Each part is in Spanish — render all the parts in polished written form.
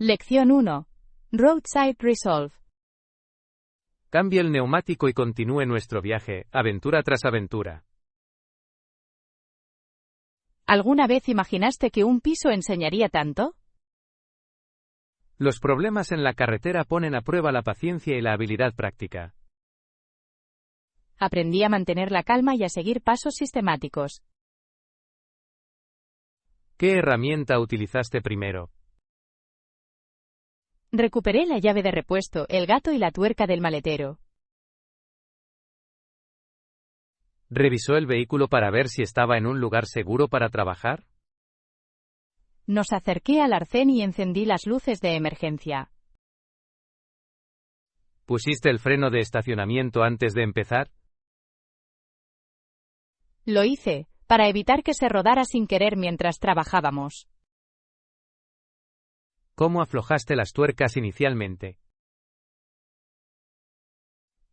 Lección 1. Roadside Resolve. Cambie el neumático y continúe nuestro viaje, aventura tras aventura. ¿Alguna vez imaginaste que un piso enseñaría tanto? Los problemas en la carretera ponen a prueba la paciencia y la habilidad práctica. Aprendí a mantener la calma y a seguir pasos sistemáticos. ¿Qué herramienta utilizaste primero? Recuperé la llave de repuesto, el gato y la tuerca del maletero. ¿Revisó el vehículo para ver si estaba en un lugar seguro para trabajar? Nos acerqué al arcén y encendí las luces de emergencia. ¿Pusiste el freno de estacionamiento antes de empezar? Lo hice, para evitar que se rodara sin querer mientras trabajábamos. ¿Cómo aflojaste las tuercas inicialmente?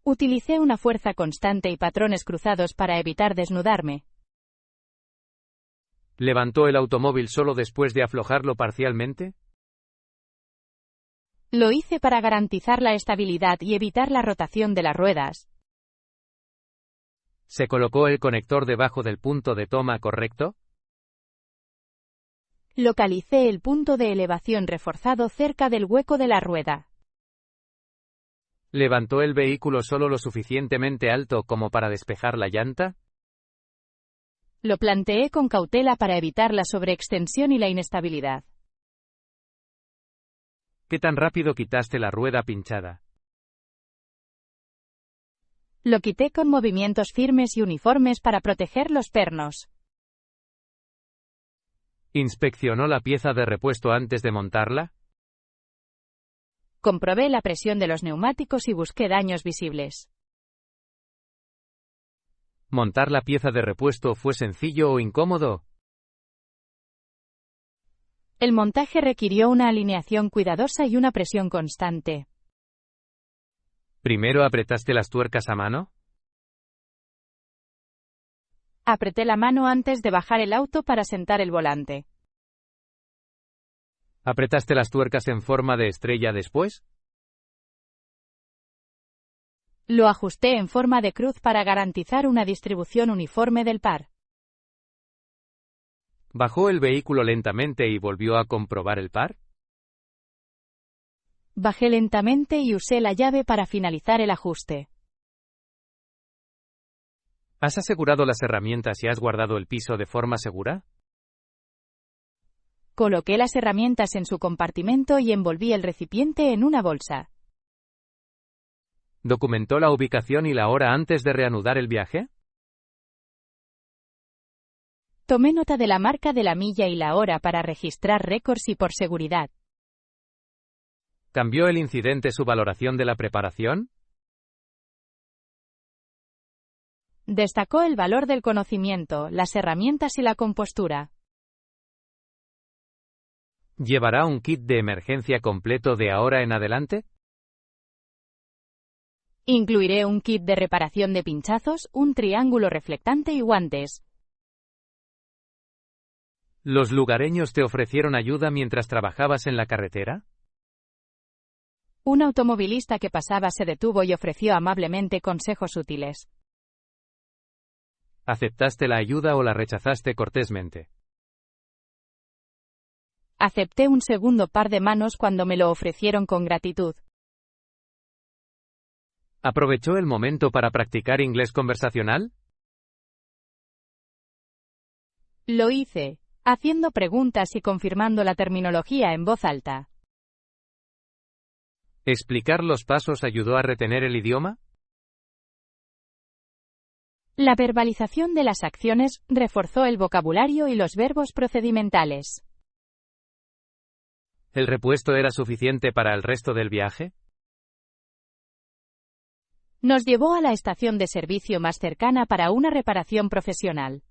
Utilicé una fuerza constante y patrones cruzados para evitar desnudarme. ¿Levantó el automóvil solo después de aflojarlo parcialmente? Lo hice para garantizar la estabilidad y evitar la rotación de las ruedas. ¿Se colocó el conector debajo del punto de toma correcto? Localicé el punto de elevación reforzado cerca del hueco de la rueda. ¿Levantó el vehículo solo lo suficientemente alto como para despejar la llanta? Lo planteé con cautela para evitar la sobreextensión y la inestabilidad. ¿Qué tan rápido quitaste la rueda pinchada? Lo quité con movimientos firmes y uniformes para proteger los pernos. ¿Inspeccionó la pieza de repuesto antes de montarla? Comprobé la presión de los neumáticos y busqué daños visibles. ¿Montar la pieza de repuesto fue sencillo o incómodo? El montaje requirió una alineación cuidadosa y una presión constante. ¿Primero apretaste las tuercas a mano? Apreté la mano antes de bajar el auto para sentar el volante. ¿Apretaste las tuercas en forma de estrella después? Lo ajusté en forma de cruz para garantizar una distribución uniforme del par. ¿Bajó el vehículo lentamente y volvió a comprobar el par? Bajé lentamente y usé la llave para finalizar el ajuste. ¿Has asegurado las herramientas y has guardado el piso de forma segura? Coloqué las herramientas en su compartimento y envolví el recipiente en una bolsa. ¿Documentó la ubicación y la hora antes de reanudar el viaje? Tomé nota de la marca de la milla y la hora para registrar récords y por seguridad. ¿Cambió el incidente su valoración de la preparación? Destacó el valor del conocimiento, las herramientas y la compostura. ¿Llevará un kit de emergencia completo de ahora en adelante? Incluiré un kit de reparación de pinchazos, un triángulo reflectante y guantes. ¿Los lugareños te ofrecieron ayuda mientras trabajabas en la carretera? Un automovilista que pasaba se detuvo y ofreció amablemente consejos útiles. ¿Aceptaste la ayuda o la rechazaste cortésmente? Acepté un segundo par de manos cuando me lo ofrecieron con gratitud. ¿Aprovechó el momento para practicar inglés conversacional? Lo hice, haciendo preguntas y confirmando la terminología en voz alta. ¿Explicar los pasos ayudó a retener el idioma? La verbalización de las acciones reforzó el vocabulario y los verbos procedimentales. ¿El repuesto era suficiente para el resto del viaje? Nos llevó a la estación de servicio más cercana para una reparación profesional.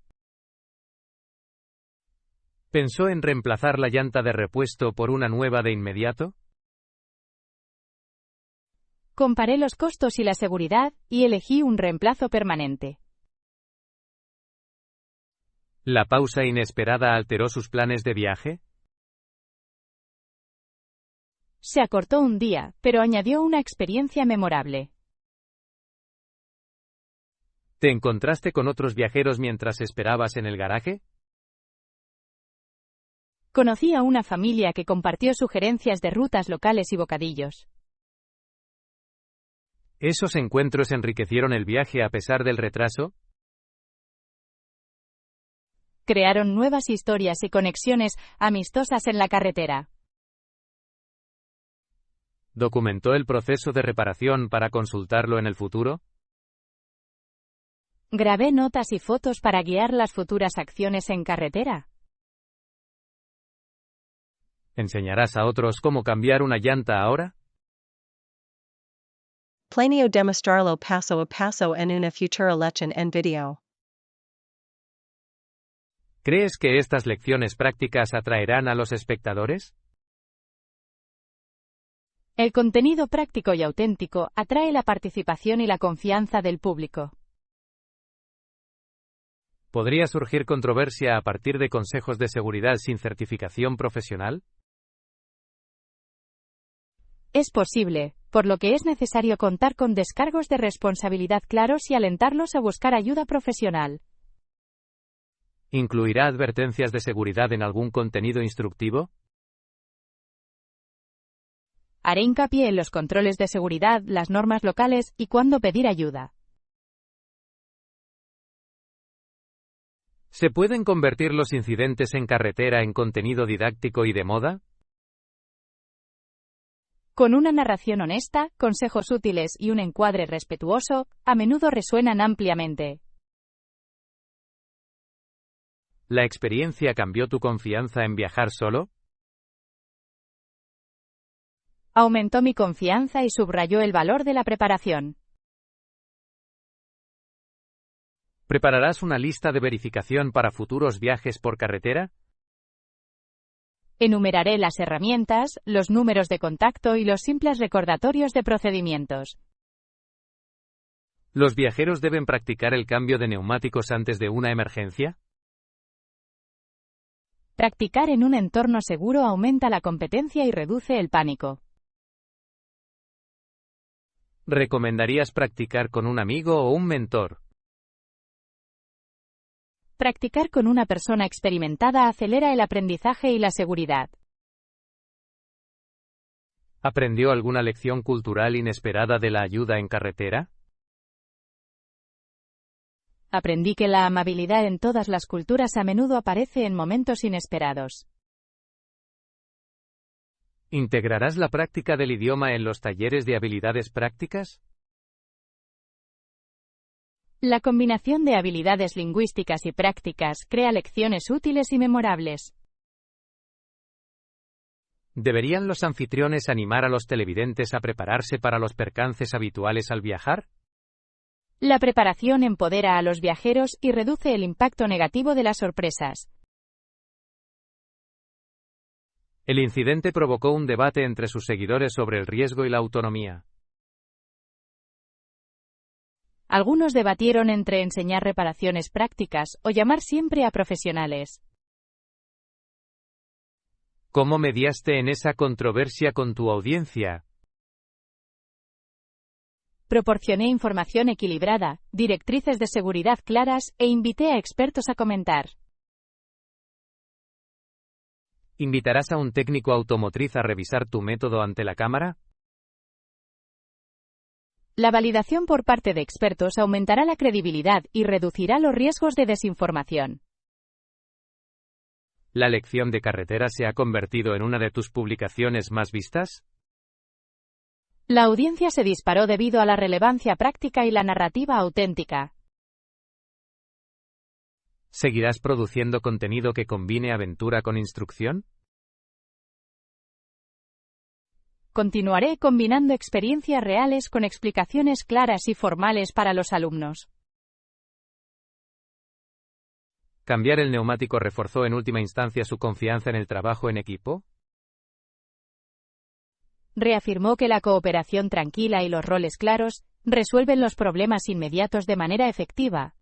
¿Pensó en reemplazar la llanta de repuesto por una nueva de inmediato? Comparé los costos y la seguridad, y elegí un reemplazo permanente. ¿La pausa inesperada alteró sus planes de viaje? Se acortó un día, pero añadió una experiencia memorable. ¿Te encontraste con otros viajeros mientras esperabas en el garaje? Conocí a una familia que compartió sugerencias de rutas locales y bocadillos. ¿Esos encuentros enriquecieron el viaje a pesar del retraso? Crearon nuevas historias y conexiones amistosas en la carretera. ¿Documentó el proceso de reparación para consultarlo en el futuro? Grabé notas y fotos para guiar las futuras acciones en carretera. ¿Enseñarás a otros cómo cambiar una llanta ahora? Planeo demostrarlo paso a paso en una futura lección en video. ¿Crees que estas lecciones prácticas atraerán a los espectadores? El contenido práctico y auténtico atrae la participación y la confianza del público. ¿Podría surgir controversia a partir de consejos de seguridad sin certificación profesional? Es posible, por lo que es necesario contar con descargos de responsabilidad claros y alentarlos a buscar ayuda profesional. ¿Incluirá advertencias de seguridad en algún contenido instructivo? Haré hincapié en los controles de seguridad, las normas locales y cuándo pedir ayuda. ¿Se pueden convertir los incidentes en carretera en contenido didáctico y de moda? Con una narración honesta, consejos útiles y un encuadre respetuoso, a menudo resuenan ampliamente. ¿La experiencia cambió tu confianza en viajar solo? Aumentó mi confianza y subrayó el valor de la preparación. ¿Prepararás una lista de verificación para futuros viajes por carretera? Enumeraré las herramientas, los números de contacto y los simples recordatorios de procedimientos. ¿Los viajeros deben practicar el cambio de neumáticos antes de una emergencia? Practicar en un entorno seguro aumenta la competencia y reduce el pánico. ¿Recomendarías practicar con un amigo o un mentor? Practicar con una persona experimentada acelera el aprendizaje y la seguridad. ¿Aprendió alguna lección cultural inesperada de la ayuda en carretera? Aprendí que la amabilidad en todas las culturas a menudo aparece en momentos inesperados. ¿Integrarás la práctica del idioma en los talleres de habilidades prácticas? La combinación de habilidades lingüísticas y prácticas crea lecciones útiles y memorables. ¿Deberían los anfitriones animar a los televidentes a prepararse para los percances habituales al viajar? La preparación empodera a los viajeros y reduce el impacto negativo de las sorpresas. El incidente provocó un debate entre sus seguidores sobre el riesgo y la autonomía. Algunos debatieron entre enseñar reparaciones prácticas o llamar siempre a profesionales. ¿Cómo mediaste en esa controversia con tu audiencia? Proporcioné información equilibrada, directrices de seguridad claras e invité a expertos a comentar. ¿Invitarás a un técnico automotriz a revisar tu método ante la cámara? La validación por parte de expertos aumentará la credibilidad y reducirá los riesgos de desinformación. ¿La lección de carretera se ha convertido en una de tus publicaciones más vistas? La audiencia se disparó debido a la relevancia práctica y la narrativa auténtica. ¿Seguirás produciendo contenido que combine aventura con instrucción? Continuaré combinando experiencias reales con explicaciones claras y formales para los alumnos. ¿Cambiar el neumático reforzó en última instancia su confianza en el trabajo en equipo? Reafirmó que la cooperación tranquila y los roles claros resuelven los problemas inmediatos de manera efectiva.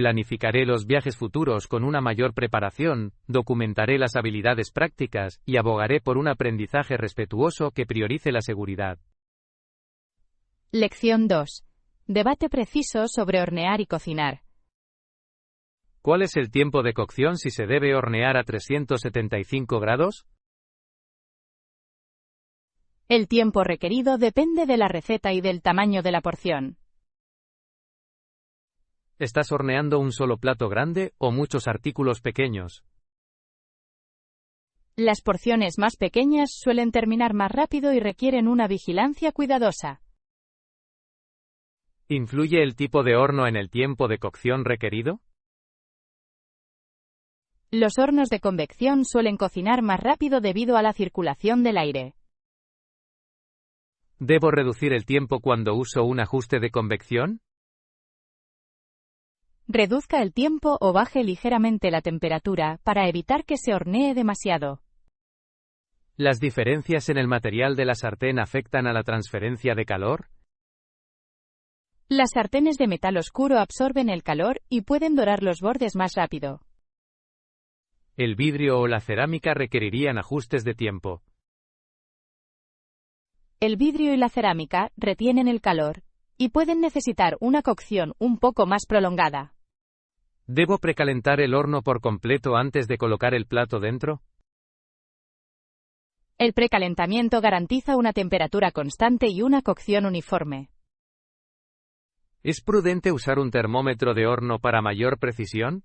Planificaré los viajes futuros con una mayor preparación, documentaré las habilidades prácticas, y abogaré por un aprendizaje respetuoso que priorice la seguridad. Lección 2. Debate preciso sobre hornear y cocinar. ¿Cuál es el tiempo de cocción si se debe hornear a 375 grados? El tiempo requerido depende de la receta y del tamaño de la porción. ¿Estás horneando un solo plato grande o muchos artículos pequeños? Las porciones más pequeñas suelen terminar más rápido y requieren una vigilancia cuidadosa. ¿Influye el tipo de horno en el tiempo de cocción requerido? Los hornos de convección suelen cocinar más rápido debido a la circulación del aire. ¿Debo reducir el tiempo cuando uso un ajuste de convección? Reduzca el tiempo o baje ligeramente la temperatura para evitar que se hornee demasiado. ¿Las diferencias en el material de la sartén afectan a la transferencia de calor? Las sartenes de metal oscuro absorben el calor y pueden dorar los bordes más rápido. ¿El vidrio o la cerámica requerirían ajustes de tiempo? El vidrio y la cerámica retienen el calor y pueden necesitar una cocción un poco más prolongada. ¿Debo precalentar el horno por completo antes de colocar el plato dentro? El precalentamiento garantiza una temperatura constante y una cocción uniforme. ¿Es prudente usar un termómetro de horno para mayor precisión?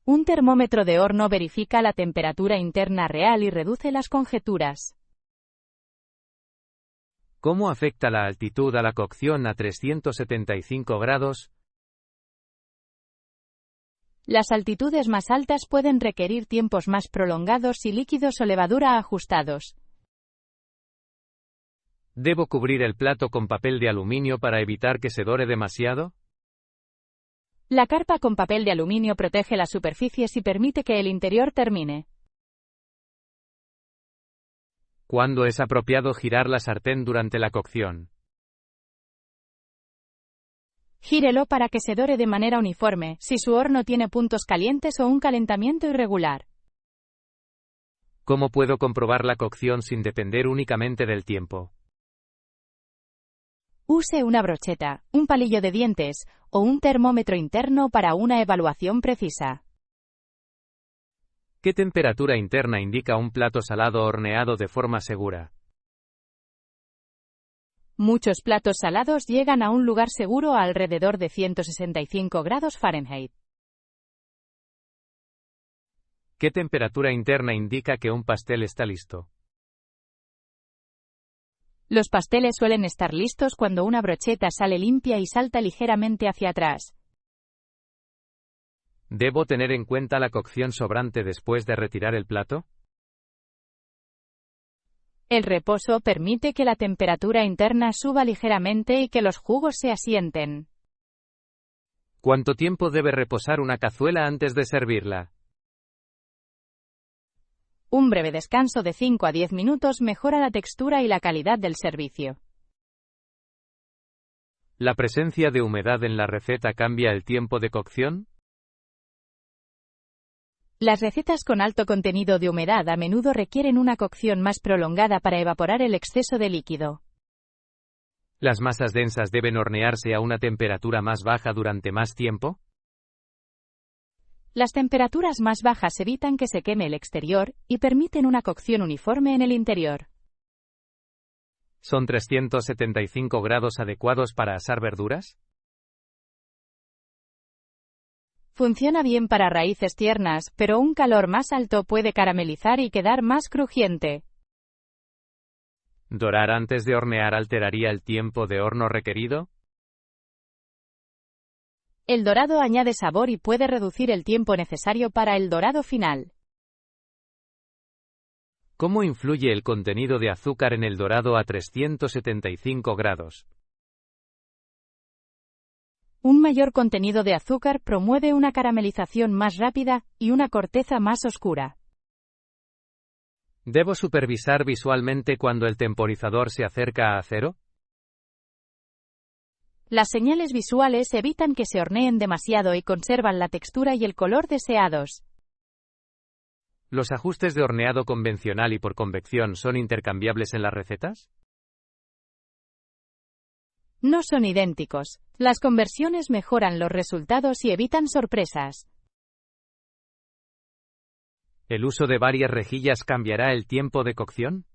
Un termómetro de horno verifica la temperatura interna real y reduce las conjeturas. ¿Cómo afecta la altitud a la cocción a 375 grados? Las altitudes más altas pueden requerir tiempos más prolongados y líquidos o levadura ajustados. ¿Debo cubrir el plato con papel de aluminio para evitar que se dore demasiado? La carpa con papel de aluminio protege las superficies y permite que el interior termine. ¿Cuándo es apropiado girar la sartén durante la cocción? Gírelo para que se dore de manera uniforme, si su horno tiene puntos calientes o un calentamiento irregular. ¿Cómo puedo comprobar la cocción sin depender únicamente del tiempo? Use una brocheta, un palillo de dientes o un termómetro interno para una evaluación precisa. ¿Qué temperatura interna indica un plato salado horneado de forma segura? Muchos platos salados llegan a un lugar seguro a alrededor de 165 grados Fahrenheit. ¿Qué temperatura interna indica que un pastel está listo? Los pasteles suelen estar listos cuando una brocheta sale limpia y salta ligeramente hacia atrás. ¿Debo tener en cuenta la cocción sobrante después de retirar el plato? El reposo permite que la temperatura interna suba ligeramente y que los jugos se asienten. ¿Cuánto tiempo debe reposar una cazuela antes de servirla? Un breve descanso de 5 a 10 minutos mejora la textura y la calidad del servicio. ¿La presencia de humedad en la receta cambia el tiempo de cocción? Las recetas con alto contenido de humedad a menudo requieren una cocción más prolongada para evaporar el exceso de líquido. ¿Las masas densas deben hornearse a una temperatura más baja durante más tiempo? Las temperaturas más bajas evitan que se queme el exterior y permiten una cocción uniforme en el interior. ¿Son 375 grados adecuados para asar verduras? Funciona bien para raíces tiernas, pero un calor más alto puede caramelizar y quedar más crujiente. ¿Dorar antes de hornear alteraría el tiempo de horno requerido? El dorado añade sabor y puede reducir el tiempo necesario para el dorado final. ¿Cómo influye el contenido de azúcar en el dorado a 375 grados? Un mayor contenido de azúcar promueve una caramelización más rápida y una corteza más oscura. ¿Debo supervisar visualmente cuando el temporizador se acerca a cero? Las señales visuales evitan que se horneen demasiado y conservan la textura y el color deseados. ¿Los ajustes de horneado convencional y por convección son intercambiables en las recetas? No son idénticos. Las conversiones mejoran los resultados y evitan sorpresas. ¿El uso de varias rejillas cambiará el tiempo de cocción?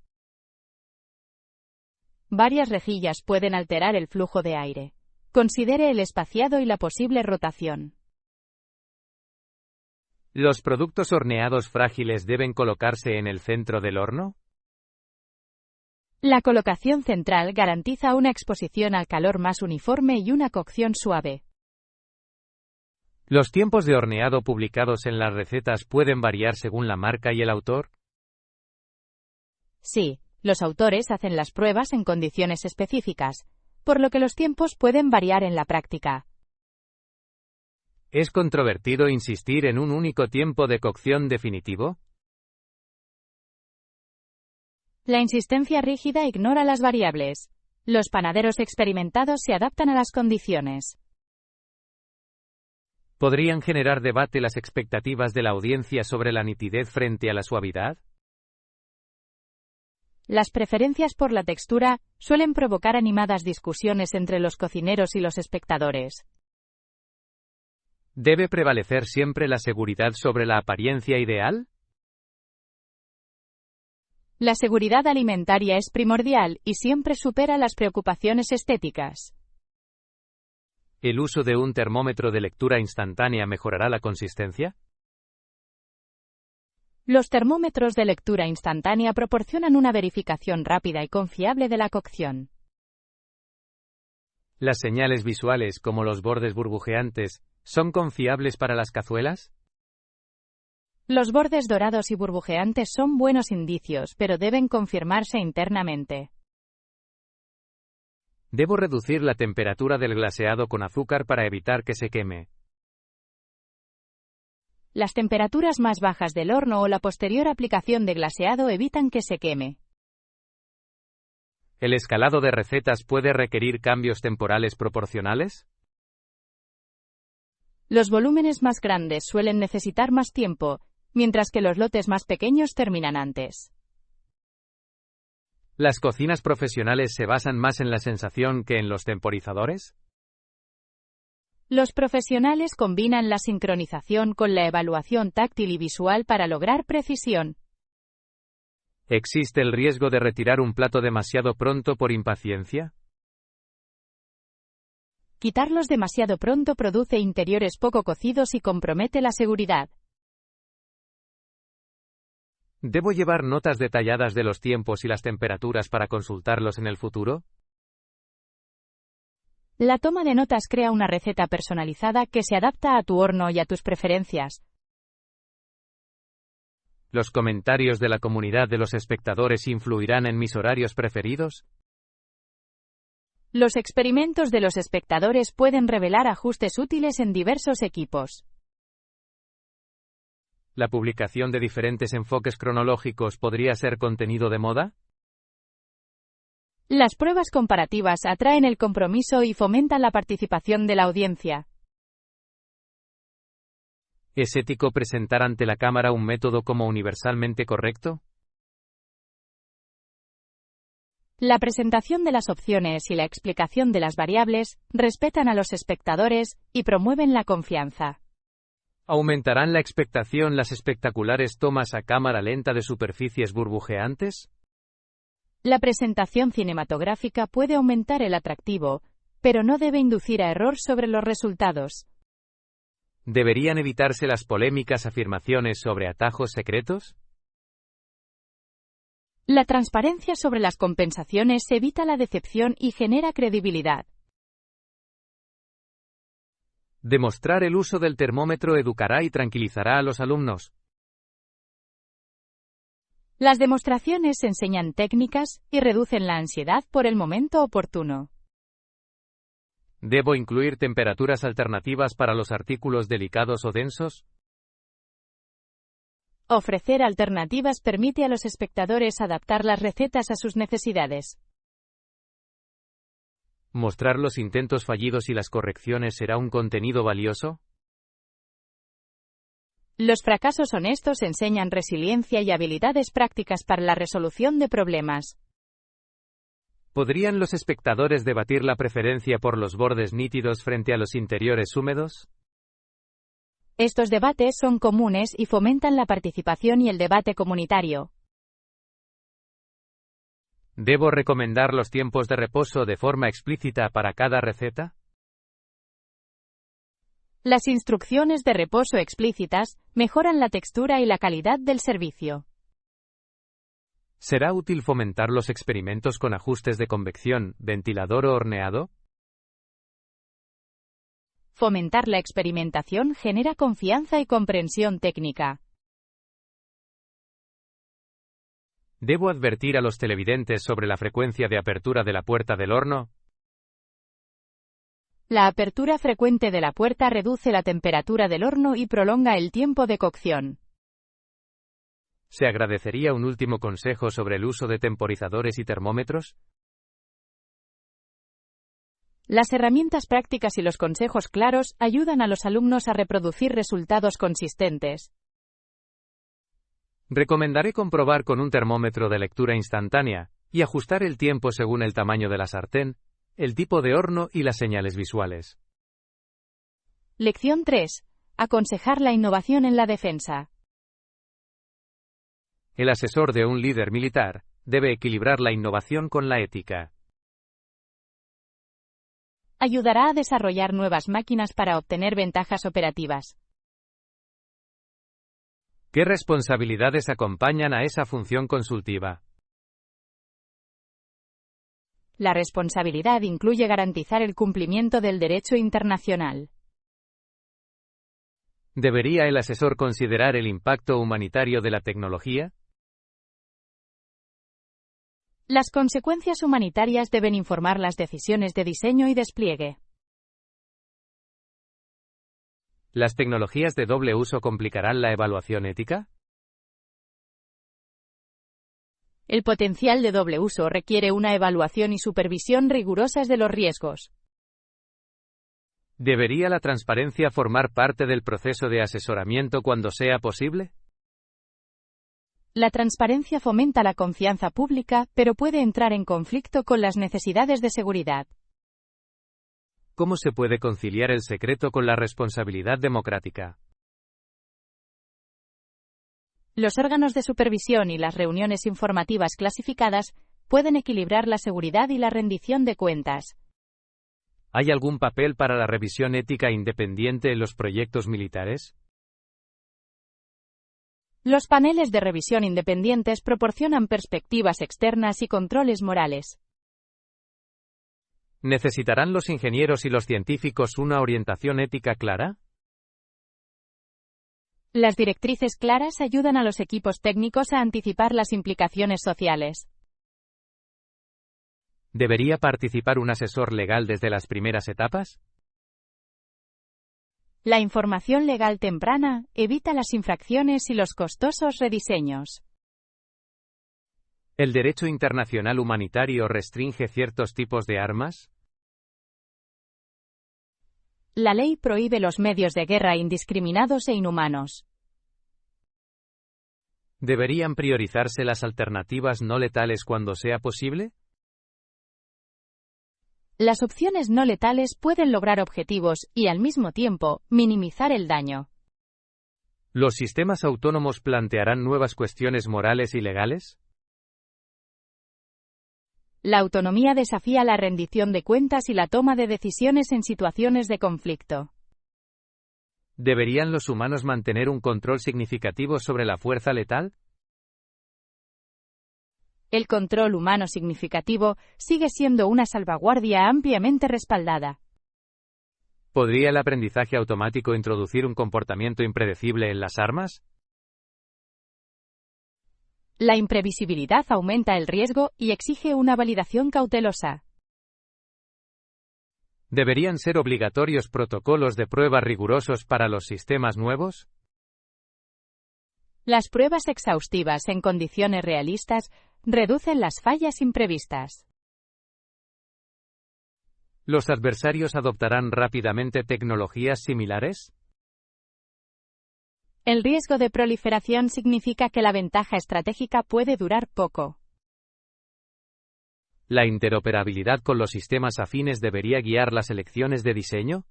Varias rejillas pueden alterar el flujo de aire. Considere el espaciado y la posible rotación. ¿Los productos horneados frágiles deben colocarse en el centro del horno? La colocación central garantiza una exposición al calor más uniforme y una cocción suave. ¿Los tiempos de horneado publicados en las recetas pueden variar según la marca y el autor? Sí, los autores hacen las pruebas en condiciones específicas, por lo que los tiempos pueden variar en la práctica. ¿Es controvertido insistir en un único tiempo de cocción definitivo? La insistencia rígida ignora las variables. Los panaderos experimentados se adaptan a las condiciones. ¿Podrían generar debate las expectativas de la audiencia sobre la nitidez frente a la suavidad? Las preferencias por la textura suelen provocar animadas discusiones entre los cocineros y los espectadores. ¿Debe prevalecer siempre la seguridad sobre la apariencia ideal? La seguridad alimentaria es primordial y siempre supera las preocupaciones estéticas. ¿El uso de un termómetro de lectura instantánea mejorará la consistencia? Los termómetros de lectura instantánea proporcionan una verificación rápida y confiable de la cocción. ¿Las señales visuales, como los bordes burbujeantes, son confiables para las cazuelas? Los bordes dorados y burbujeantes son buenos indicios, pero deben confirmarse internamente. ¿Debo reducir la temperatura del glaseado con azúcar para evitar que se queme? Las temperaturas más bajas del horno o la posterior aplicación de glaseado evitan que se queme. ¿El escalado de recetas puede requerir cambios temporales proporcionales? Los volúmenes más grandes suelen necesitar más tiempo, mientras que los lotes más pequeños terminan antes. ¿Las cocinas profesionales se basan más en la sensación que en los temporizadores? Los profesionales combinan la sincronización con la evaluación táctil y visual para lograr precisión. ¿Existe el riesgo de retirar un plato demasiado pronto por impaciencia? Quitarlos demasiado pronto produce interiores poco cocidos y compromete la seguridad. ¿Debo llevar notas detalladas de los tiempos y las temperaturas para consultarlos en el futuro? La toma de notas crea una receta personalizada que se adapta a tu horno y a tus preferencias. ¿Los comentarios de la comunidad de los espectadores influirán en mis horarios preferidos? Los experimentos de los espectadores pueden revelar ajustes útiles en diversos equipos. ¿La publicación de diferentes enfoques cronológicos podría ser contenido de moda? Las pruebas comparativas atraen el compromiso y fomentan la participación de la audiencia. ¿Es ético presentar ante la cámara un método como universalmente correcto? La presentación de las opciones y la explicación de las variables respetan a los espectadores y promueven la confianza. ¿Aumentarán la expectación las espectaculares tomas a cámara lenta de superficies burbujeantes? La presentación cinematográfica puede aumentar el atractivo, pero no debe inducir a error sobre los resultados. ¿Deberían evitarse las polémicas afirmaciones sobre atajos secretos? La transparencia sobre las compensaciones evita la decepción y genera credibilidad. Demostrar el uso del termómetro educará y tranquilizará a los alumnos. Las demostraciones enseñan técnicas y reducen la ansiedad por el momento oportuno. ¿Debo incluir temperaturas alternativas para los artículos delicados o densos? Ofrecer alternativas permite a los espectadores adaptar las recetas a sus necesidades. ¿Mostrar los intentos fallidos y las correcciones será un contenido valioso? Los fracasos honestos enseñan resiliencia y habilidades prácticas para la resolución de problemas. ¿Podrían los espectadores debatir la preferencia por los bordes nítidos frente a los interiores húmedos? Estos debates son comunes y fomentan la participación y el debate comunitario. ¿Debo recomendar los tiempos de reposo de forma explícita para cada receta? Las instrucciones de reposo explícitas mejoran la textura y la calidad del servicio. ¿Será útil fomentar los experimentos con ajustes de convección, ventilador o horneado? Fomentar la experimentación genera confianza y comprensión técnica. ¿Debo advertir a los televidentes sobre la frecuencia de apertura de la puerta del horno? La apertura frecuente de la puerta reduce la temperatura del horno y prolonga el tiempo de cocción. ¿Se agradecería un último consejo sobre el uso de temporizadores y termómetros? Las herramientas prácticas y los consejos claros ayudan a los alumnos a reproducir resultados consistentes. Recomendaré comprobar con un termómetro de lectura instantánea y ajustar el tiempo según el tamaño de la sartén, el tipo de horno y las señales visuales. Lección 3. Aconsejar la innovación en la defensa. El asesor de un líder militar debe equilibrar la innovación con la ética. Ayudará a desarrollar nuevas máquinas para obtener ventajas operativas. ¿Qué responsabilidades acompañan a esa función consultiva? La responsabilidad incluye garantizar el cumplimiento del derecho internacional. ¿Debería el asesor considerar el impacto humanitario de la tecnología? Las consecuencias humanitarias deben informar las decisiones de diseño y despliegue. ¿Las tecnologías de doble uso complicarán la evaluación ética? El potencial de doble uso requiere una evaluación y supervisión rigurosas de los riesgos. ¿Debería la transparencia formar parte del proceso de asesoramiento cuando sea posible? La transparencia fomenta la confianza pública, pero puede entrar en conflicto con las necesidades de seguridad. ¿Cómo se puede conciliar el secreto con la responsabilidad democrática? Los órganos de supervisión y las reuniones informativas clasificadas pueden equilibrar la seguridad y la rendición de cuentas. ¿Hay algún papel para la revisión ética independiente en los proyectos militares? Los paneles de revisión independientes proporcionan perspectivas externas y controles morales. ¿Necesitarán los ingenieros y los científicos una orientación ética clara? Las directrices claras ayudan a los equipos técnicos a anticipar las implicaciones sociales. ¿Debería participar un asesor legal desde las primeras etapas? La información legal temprana evita las infracciones y los costosos rediseños. ¿El derecho internacional humanitario restringe ciertos tipos de armas? La ley prohíbe los medios de guerra indiscriminados e inhumanos. ¿Deberían priorizarse las alternativas no letales cuando sea posible? Las opciones no letales pueden lograr objetivos y, al mismo tiempo, minimizar el daño. ¿Los sistemas autónomos plantearán nuevas cuestiones morales y legales? La autonomía desafía la rendición de cuentas y la toma de decisiones en situaciones de conflicto. ¿Deberían los humanos mantener un control significativo sobre la fuerza letal? El control humano significativo sigue siendo una salvaguardia ampliamente respaldada. ¿Podría el aprendizaje automático introducir un comportamiento impredecible en las armas? La imprevisibilidad aumenta el riesgo y exige una validación cautelosa. ¿Deberían ser obligatorios protocolos de prueba rigurosos para los sistemas nuevos? Las pruebas exhaustivas en condiciones realistas reducen las fallas imprevistas. ¿Los adversarios adoptarán rápidamente tecnologías similares? El riesgo de proliferación significa que la ventaja estratégica puede durar poco. ¿La interoperabilidad con los sistemas afines debería guiar las elecciones de diseño?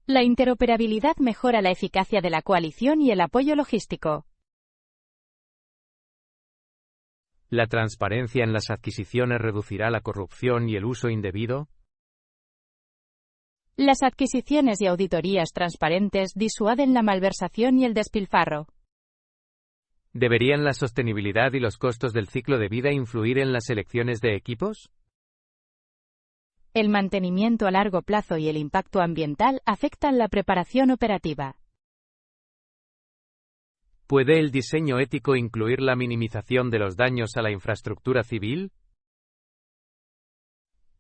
La interoperabilidad mejora la eficacia de la coalición y el apoyo logístico. ¿La transparencia en las adquisiciones reducirá la corrupción y el uso indebido? Las adquisiciones y auditorías transparentes disuaden la malversación y el despilfarro. ¿Deberían la sostenibilidad y los costos del ciclo de vida influir en las elecciones de equipos? El mantenimiento a largo plazo y el impacto ambiental afectan la preparación operativa. ¿Puede el diseño ético incluir la minimización de los daños a la infraestructura civil?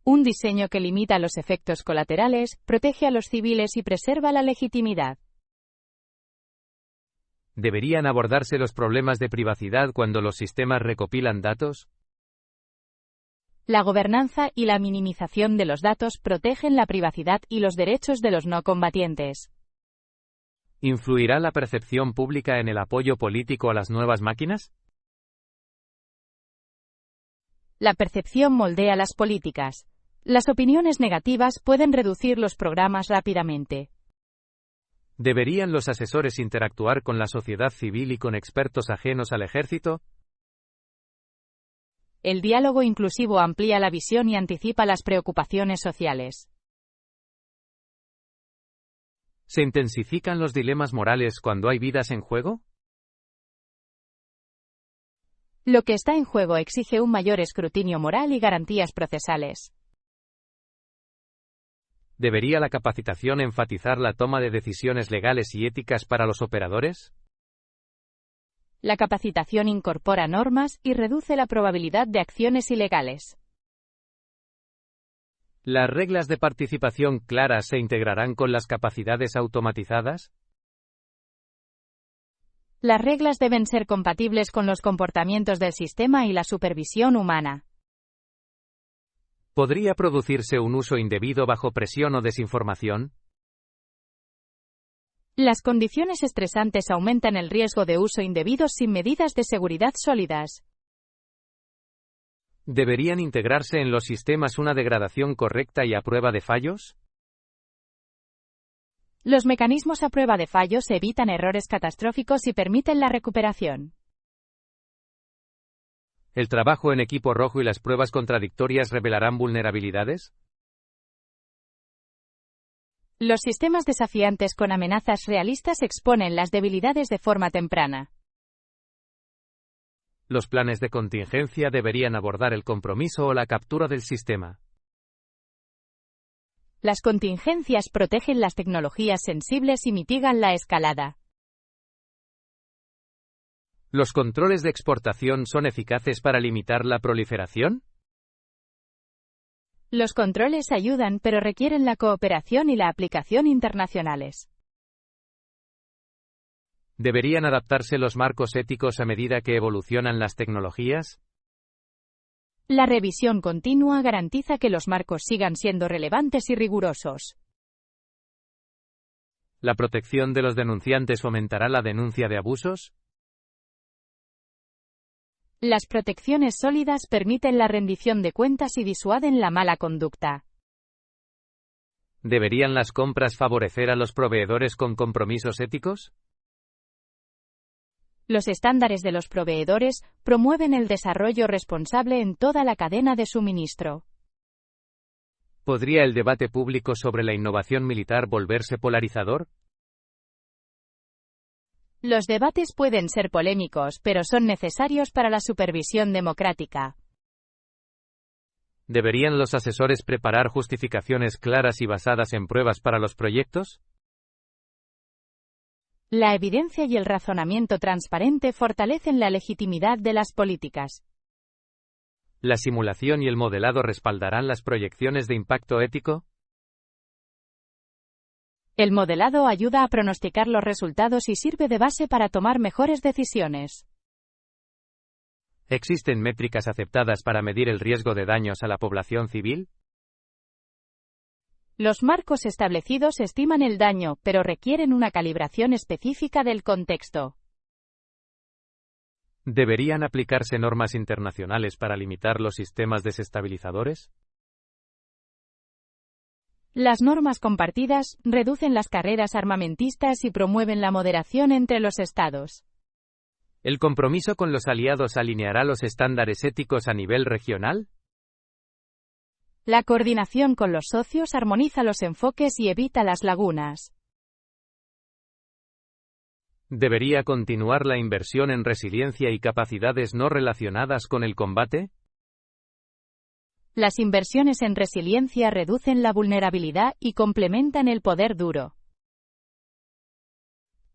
Un diseño que limita los efectos colaterales, protege a los civiles y preserva la legitimidad. ¿Deberían abordarse los problemas de privacidad cuando los sistemas recopilan datos? La gobernanza y la minimización de los datos protegen la privacidad y los derechos de los no combatientes. ¿Influirá la percepción pública en el apoyo político a las nuevas máquinas? La percepción moldea las políticas. Las opiniones negativas pueden reducir los programas rápidamente. ¿Deberían los asesores interactuar con la sociedad civil y con expertos ajenos al ejército? El diálogo inclusivo amplía la visión y anticipa las preocupaciones sociales. ¿Se intensifican los dilemas morales cuando hay vidas en juego? Lo que está en juego exige un mayor escrutinio moral y garantías procesales. ¿Debería la capacitación enfatizar la toma de decisiones legales y éticas para los operadores? La capacitación incorpora normas y reduce la probabilidad de acciones ilegales. ¿Las reglas de participación claras se integrarán con las capacidades automatizadas? Las reglas deben ser compatibles con los comportamientos del sistema y la supervisión humana. ¿Podría producirse un uso indebido bajo presión o desinformación? Las condiciones estresantes aumentan el riesgo de uso indebido sin medidas de seguridad sólidas. ¿Deberían integrarse en los sistemas una degradación correcta y a prueba de fallos? Los mecanismos a prueba de fallos evitan errores catastróficos y permiten la recuperación. ¿El trabajo en equipo rojo y las pruebas contradictorias revelarán vulnerabilidades? Los sistemas desafiantes con amenazas realistas exponen las debilidades de forma temprana. ¿Los planes de contingencia deberían abordar el compromiso o la captura del sistema? Las contingencias protegen las tecnologías sensibles y mitigan la escalada. ¿Los controles de exportación son eficaces para limitar la proliferación? Los controles ayudan, pero requieren la cooperación y la aplicación internacionales. ¿Deberían adaptarse los marcos éticos a medida que evolucionan las tecnologías? La revisión continua garantiza que los marcos sigan siendo relevantes y rigurosos. ¿La protección de los denunciantes fomentará la denuncia de abusos? Las protecciones sólidas permiten la rendición de cuentas y disuaden la mala conducta. ¿Deberían las compras favorecer a los proveedores con compromisos éticos? Los estándares de los proveedores promueven el desarrollo responsable en toda la cadena de suministro. ¿Podría el debate público sobre la innovación militar volverse polarizador? Los debates pueden ser polémicos, pero son necesarios para la supervisión democrática. ¿Deberían los asesores preparar justificaciones claras y basadas en pruebas para los proyectos? La evidencia y el razonamiento transparente fortalecen la legitimidad de las políticas. ¿La simulación y el modelado respaldarán las proyecciones de impacto ético? El modelado ayuda a pronosticar los resultados y sirve de base para tomar mejores decisiones. ¿Existen métricas aceptadas para medir el riesgo de daños a la población civil? Los marcos establecidos estiman el daño, pero requieren una calibración específica del contexto. ¿Deberían aplicarse normas internacionales para limitar los sistemas desestabilizadores? Las normas compartidas reducen las carreras armamentistas y promueven la moderación entre los estados. ¿El compromiso con los aliados alineará los estándares éticos a nivel regional? La coordinación con los socios armoniza los enfoques y evita las lagunas. ¿Debería continuar la inversión en resiliencia y capacidades no relacionadas con el combate? Las inversiones en resiliencia reducen la vulnerabilidad y complementan el poder duro.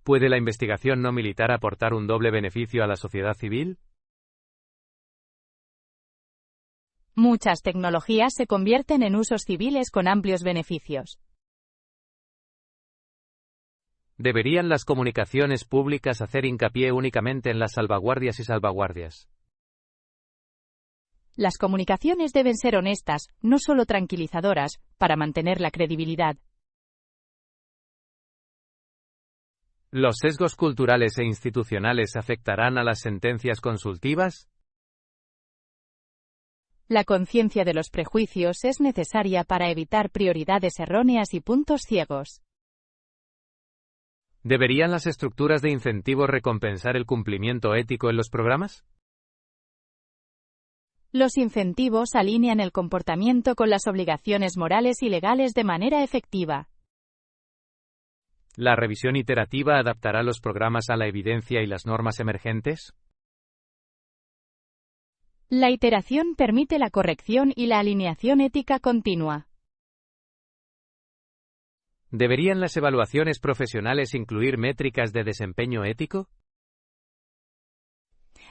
¿Puede la investigación no militar aportar un doble beneficio a la sociedad civil? Muchas tecnologías se convierten en usos civiles con amplios beneficios. ¿Deberían las comunicaciones públicas hacer hincapié únicamente en las salvaguardias y salvaguardias? Las comunicaciones deben ser honestas, no solo tranquilizadoras, para mantener la credibilidad. ¿Los sesgos culturales e institucionales afectarán a las sentencias consultivas? La conciencia de los prejuicios es necesaria para evitar prioridades erróneas y puntos ciegos. ¿Deberían las estructuras de incentivos recompensar el cumplimiento ético en los programas? Los incentivos alinean el comportamiento con las obligaciones morales y legales de manera efectiva. ¿La revisión iterativa adaptará los programas a la evidencia y las normas emergentes? La iteración permite la corrección y la alineación ética continua. ¿Deberían las evaluaciones profesionales incluir métricas de desempeño ético?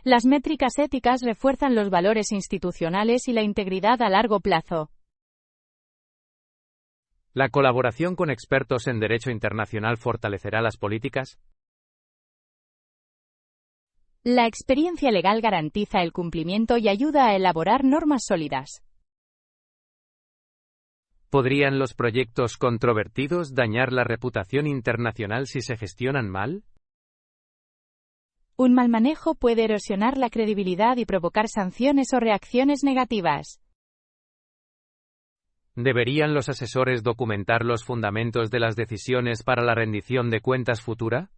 Las métricas éticas refuerzan los valores institucionales y la integridad a largo plazo. ¿La colaboración con expertos en derecho internacional fortalecerá las políticas? La experiencia legal garantiza el cumplimiento y ayuda a elaborar normas sólidas. ¿Podrían los proyectos controvertidos dañar la reputación internacional si se gestionan mal? Un mal manejo puede erosionar la credibilidad y provocar sanciones o reacciones negativas. ¿Deberían los asesores documentar los fundamentos de las decisiones para la rendición de cuentas futura?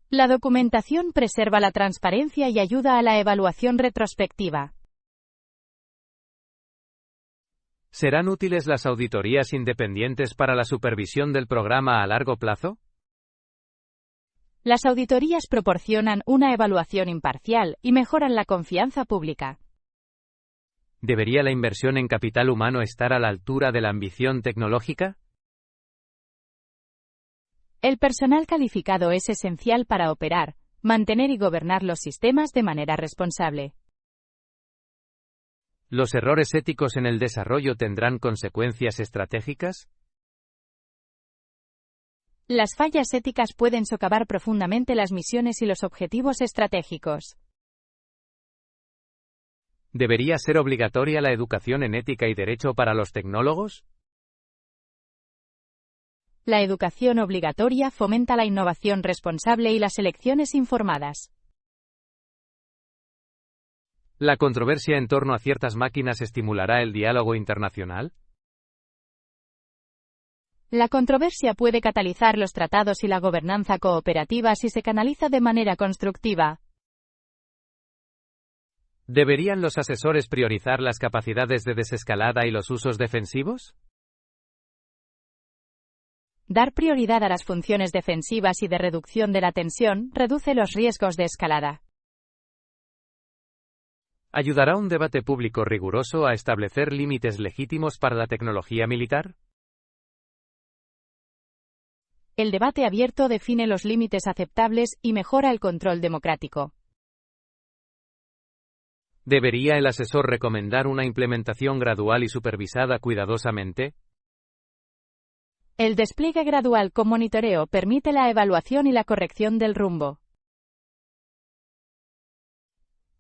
La documentación preserva la transparencia y ayuda a la evaluación retrospectiva. ¿Serán útiles las auditorías independientes para la supervisión del programa a largo plazo? Las auditorías proporcionan una evaluación imparcial y mejoran la confianza pública. ¿Debería la inversión en capital humano estar a la altura de la ambición tecnológica? El personal calificado es esencial para operar, mantener y gobernar los sistemas de manera responsable. ¿Los errores éticos en el desarrollo tendrán consecuencias estratégicas? Las fallas éticas pueden socavar profundamente las misiones y los objetivos estratégicos. ¿Debería ser obligatoria la educación en ética y derecho para los tecnólogos? La educación obligatoria fomenta la innovación responsable y las elecciones informadas. ¿La controversia en torno a ciertas máquinas estimulará el diálogo internacional? La controversia puede catalizar los tratados y la gobernanza cooperativa si se canaliza de manera constructiva. ¿Deberían los asesores priorizar las capacidades de desescalada y los usos defensivos? Dar prioridad a las funciones defensivas y de reducción de la tensión reduce los riesgos de escalada. ¿Ayudará un debate público riguroso a establecer límites legítimos para la tecnología militar? El debate abierto define los límites aceptables y mejora el control democrático. ¿Debería el asesor recomendar una implementación gradual y supervisada cuidadosamente? El despliegue gradual con monitoreo permite la evaluación y la corrección del rumbo.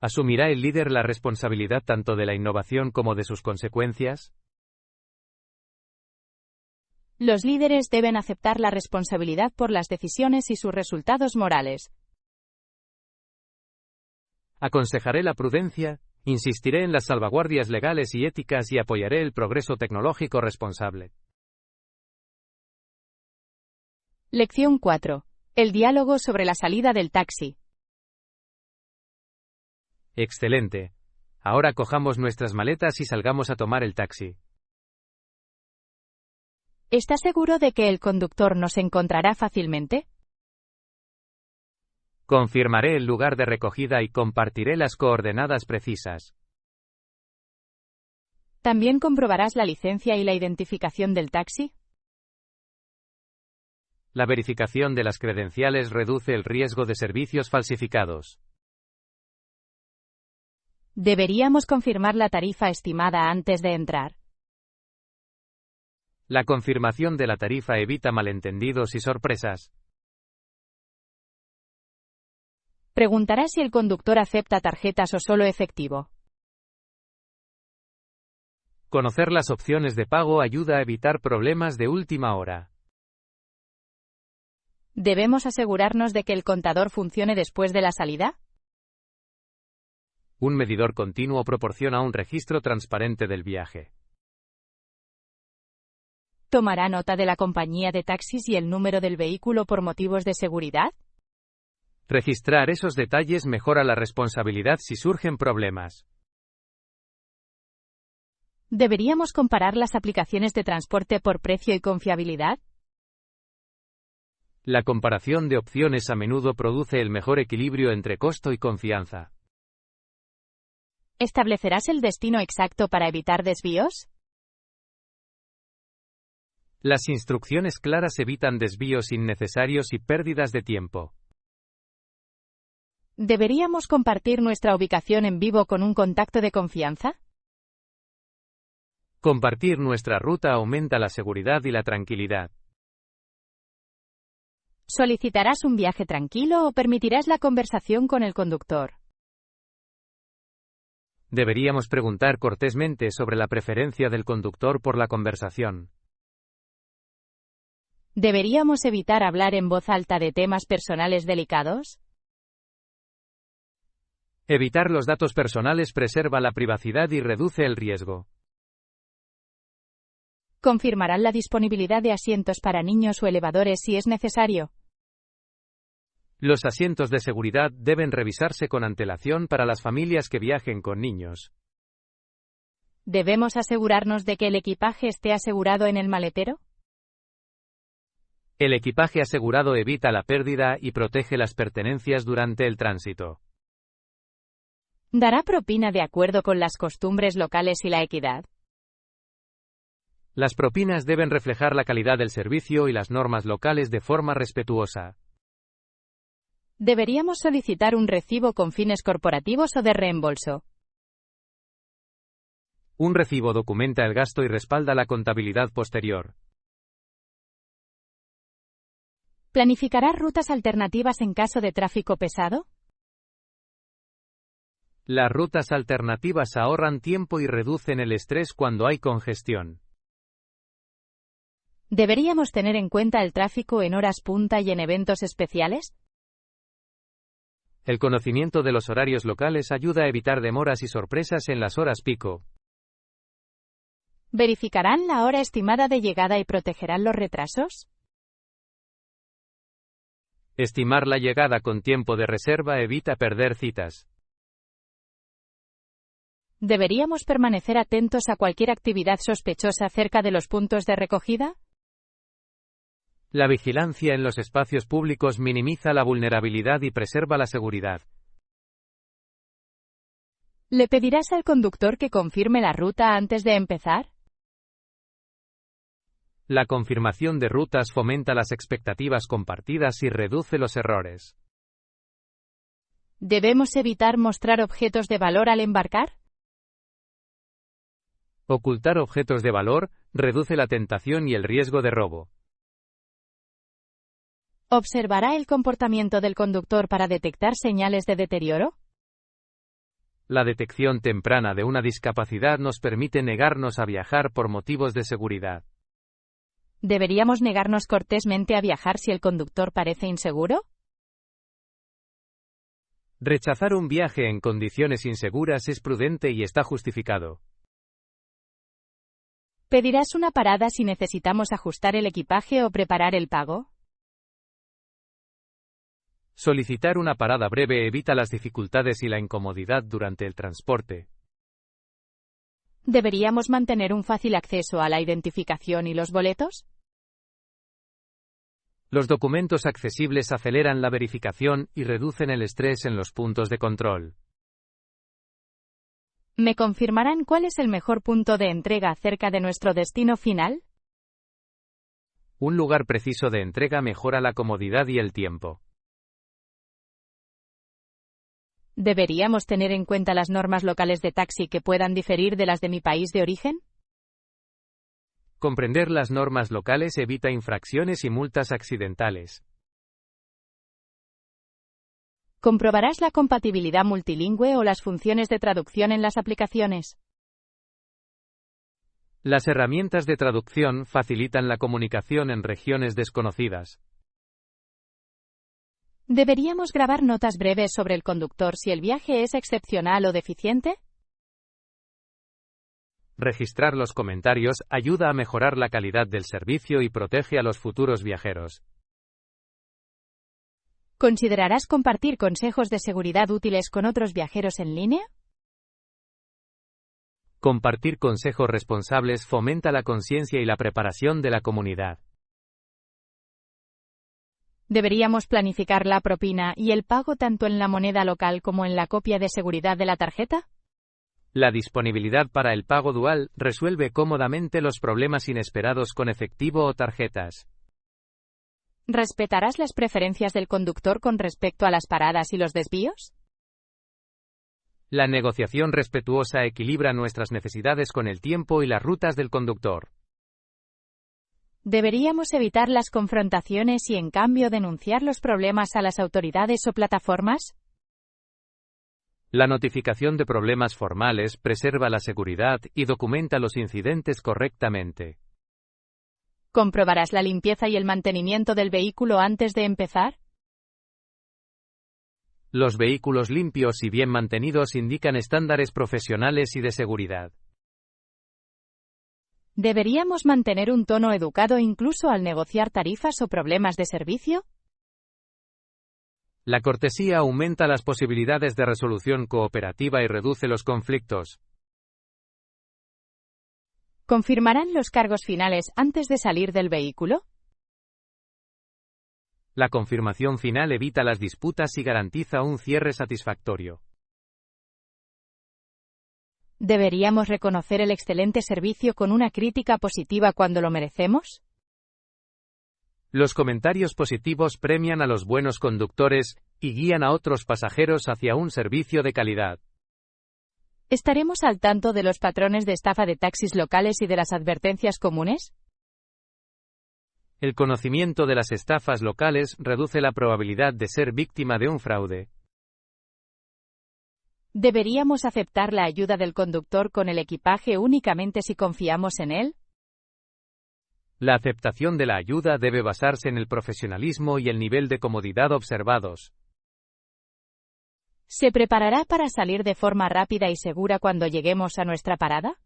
¿Asumirá el líder la responsabilidad tanto de la innovación como de sus consecuencias? Los líderes deben aceptar la responsabilidad por las decisiones y sus resultados morales. Aconsejaré la prudencia, insistiré en las salvaguardias legales y éticas y apoyaré el progreso tecnológico responsable. Lección 4. El diálogo sobre la salida del taxi. Excelente. Ahora cojamos nuestras maletas y salgamos a tomar el taxi. ¿Está seguro de que el conductor nos encontrará fácilmente? Confirmaré el lugar de recogida y compartiré las coordenadas precisas. ¿También comprobarás la licencia y la identificación del taxi? La verificación de las credenciales reduce el riesgo de servicios falsificados. ¿Deberíamos confirmar la tarifa estimada antes de entrar? La confirmación de la tarifa evita malentendidos y sorpresas. Preguntará si el conductor acepta tarjetas o solo efectivo. Conocer las opciones de pago ayuda a evitar problemas de última hora. ¿Debemos asegurarnos de que el contador funcione después de la salida? Un medidor continuo proporciona un registro transparente del viaje. ¿Tomará nota de la compañía de taxis y el número del vehículo por motivos de seguridad? Registrar esos detalles mejora la responsabilidad si surgen problemas. ¿Deberíamos comparar las aplicaciones de transporte por precio y confiabilidad? La comparación de opciones a menudo produce el mejor equilibrio entre costo y confianza. ¿Establecerás el destino exacto para evitar desvíos? Las instrucciones claras evitan desvíos innecesarios y pérdidas de tiempo. ¿Deberíamos compartir nuestra ubicación en vivo con un contacto de confianza? Compartir nuestra ruta aumenta la seguridad y la tranquilidad. ¿Solicitarás un viaje tranquilo o permitirás la conversación con el conductor? Deberíamos preguntar cortésmente sobre la preferencia del conductor por la conversación. ¿Deberíamos evitar hablar en voz alta de temas personales delicados? Evitar los datos personales preserva la privacidad y reduce el riesgo. ¿Confirmarán la disponibilidad de asientos para niños o elevadores si es necesario? Los asientos de seguridad deben revisarse con antelación para las familias que viajen con niños. ¿Debemos asegurarnos de que el equipaje esté asegurado en el maletero? El equipaje asegurado evita la pérdida y protege las pertenencias durante el tránsito. ¿Dará propina de acuerdo con las costumbres locales y la equidad? Las propinas deben reflejar la calidad del servicio y las normas locales de forma respetuosa. ¿Deberíamos solicitar un recibo con fines corporativos o de reembolso? Un recibo documenta el gasto y respalda la contabilidad posterior. ¿Planificará rutas alternativas en caso de tráfico pesado? Las rutas alternativas ahorran tiempo y reducen el estrés cuando hay congestión. ¿Deberíamos tener en cuenta el tráfico en horas punta y en eventos especiales? El conocimiento de los horarios locales ayuda a evitar demoras y sorpresas en las horas pico. ¿Verificarán la hora estimada de llegada y protegerán los retrasos? Estimar la llegada con tiempo de reserva evita perder citas. ¿Deberíamos permanecer atentos a cualquier actividad sospechosa cerca de los puntos de recogida? La vigilancia en los espacios públicos minimiza la vulnerabilidad y preserva la seguridad. ¿Le pedirás al conductor que confirme la ruta antes de empezar? La confirmación de rutas fomenta las expectativas compartidas y reduce los errores. ¿Debemos evitar mostrar objetos de valor al embarcar? Ocultar objetos de valor reduce la tentación y el riesgo de robo. ¿Observará el comportamiento del conductor para detectar señales de deterioro? La detección temprana de una discapacidad nos permite negarnos a viajar por motivos de seguridad. ¿Deberíamos negarnos cortésmente a viajar si el conductor parece inseguro? Rechazar un viaje en condiciones inseguras es prudente y está justificado. ¿Pedirás una parada si necesitamos ajustar el equipaje o preparar el pago? Solicitar una parada breve evita las dificultades y la incomodidad durante el transporte. ¿Deberíamos mantener un fácil acceso a la identificación y los boletos? Los documentos accesibles aceleran la verificación y reducen el estrés en los puntos de control. ¿Me confirmarán cuál es el mejor punto de entrega cerca de nuestro destino final? Un lugar preciso de entrega mejora la comodidad y el tiempo. ¿Deberíamos tener en cuenta las normas locales de taxi que puedan diferir de las de mi país de origen? Comprender las normas locales evita infracciones y multas accidentales. ¿Comprobarás la compatibilidad multilingüe o las funciones de traducción en las aplicaciones? Las herramientas de traducción facilitan la comunicación en regiones desconocidas. ¿Deberíamos grabar notas breves sobre el conductor si el viaje es excepcional o deficiente? Registrar los comentarios ayuda a mejorar la calidad del servicio y protege a los futuros viajeros. ¿Considerarás compartir consejos de seguridad útiles con otros viajeros en línea? Compartir consejos responsables fomenta la conciencia y la preparación de la comunidad. ¿Deberíamos planificar la propina y el pago tanto en la moneda local como en la copia de seguridad de la tarjeta? La disponibilidad para el pago dual resuelve cómodamente los problemas inesperados con efectivo o tarjetas. ¿Respetarás las preferencias del conductor con respecto a las paradas y los desvíos? La negociación respetuosa equilibra nuestras necesidades con el tiempo y las rutas del conductor. ¿Deberíamos evitar las confrontaciones y en cambio denunciar los problemas a las autoridades o plataformas? La notificación de problemas formales preserva la seguridad y documenta los incidentes correctamente. ¿Comprobarás la limpieza y el mantenimiento del vehículo antes de empezar? Los vehículos limpios y bien mantenidos indican estándares profesionales y de seguridad. ¿Deberíamos mantener un tono educado incluso al negociar tarifas o problemas de servicio? La cortesía aumenta las posibilidades de resolución cooperativa y reduce los conflictos. ¿Confirmarán los cargos finales antes de salir del vehículo? La confirmación final evita las disputas y garantiza un cierre satisfactorio. ¿Deberíamos reconocer el excelente servicio con una crítica positiva cuando lo merecemos? Los comentarios positivos premian a los buenos conductores y guían a otros pasajeros hacia un servicio de calidad. ¿Estaremos al tanto de los patrones de estafa de taxis locales y de las advertencias comunes? El conocimiento de las estafas locales reduce la probabilidad de ser víctima de un fraude. ¿Deberíamos aceptar la ayuda del conductor con el equipaje únicamente si confiamos en él? La aceptación de la ayuda debe basarse en el profesionalismo y el nivel de comodidad observados. ¿Se preparará para salir de forma rápida y segura cuando lleguemos a nuestra parada?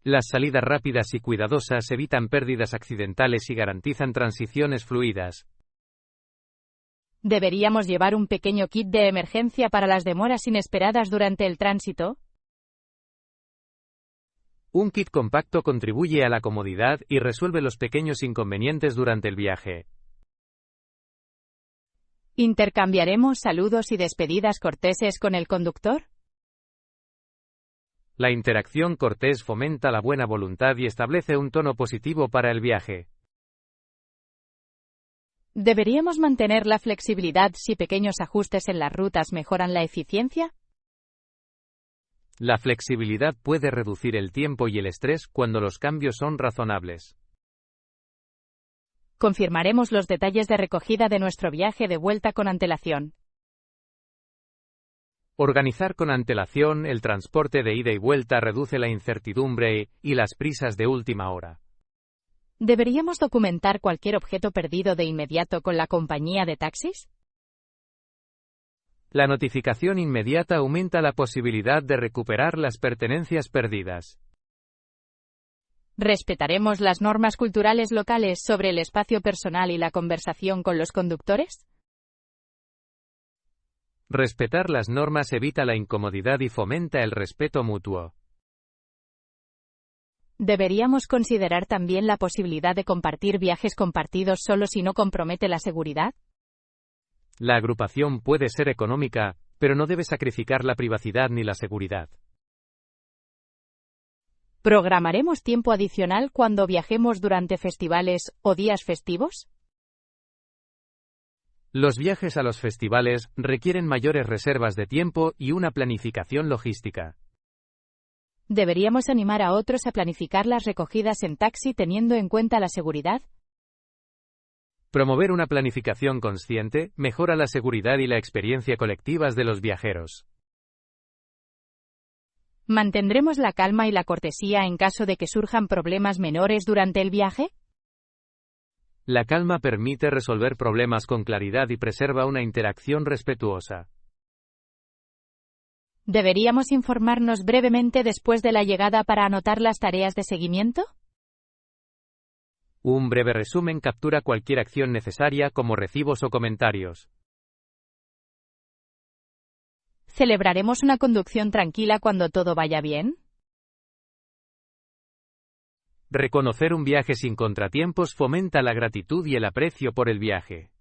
Las salidas rápidas y cuidadosas evitan pérdidas accidentales y garantizan transiciones fluidas. ¿Deberíamos llevar un pequeño kit de emergencia para las demoras inesperadas durante el tránsito? Un kit compacto contribuye a la comodidad y resuelve los pequeños inconvenientes durante el viaje. ¿Intercambiaremos saludos y despedidas corteses con el conductor? La interacción cortés fomenta la buena voluntad y establece un tono positivo para el viaje. ¿Deberíamos mantener la flexibilidad si pequeños ajustes en las rutas mejoran la eficiencia? La flexibilidad puede reducir el tiempo y el estrés cuando los cambios son razonables. Confirmaremos los detalles de recogida de nuestro viaje de vuelta con antelación. Organizar con antelación el transporte de ida y vuelta reduce la incertidumbre y las prisas de última hora. ¿Deberíamos documentar cualquier objeto perdido de inmediato con la compañía de taxis? La notificación inmediata aumenta la posibilidad de recuperar las pertenencias perdidas. ¿Respetaremos las normas culturales locales sobre el espacio personal y la conversación con los conductores? Respetar las normas evita la incomodidad y fomenta el respeto mutuo. ¿Deberíamos considerar también la posibilidad de compartir viajes compartidos solo si no compromete la seguridad? La agrupación puede ser económica, pero no debe sacrificar la privacidad ni la seguridad. ¿Programaremos tiempo adicional cuando viajemos durante festivales o días festivos? Los viajes a los festivales requieren mayores reservas de tiempo y una planificación logística. ¿Deberíamos animar a otros a planificar las recogidas en taxi teniendo en cuenta la seguridad? Promover una planificación consciente mejora la seguridad y la experiencia colectivas de los viajeros. ¿Mantendremos la calma y la cortesía en caso de que surjan problemas menores durante el viaje? La calma permite resolver problemas con claridad y preserva una interacción respetuosa. ¿Deberíamos informarnos brevemente después de la llegada para anotar las tareas de seguimiento? Un breve resumen captura cualquier acción necesaria como recibos o comentarios. ¿Celebraremos una conducción tranquila cuando todo vaya bien? Reconocer un viaje sin contratiempos fomenta la gratitud y el aprecio por el viaje.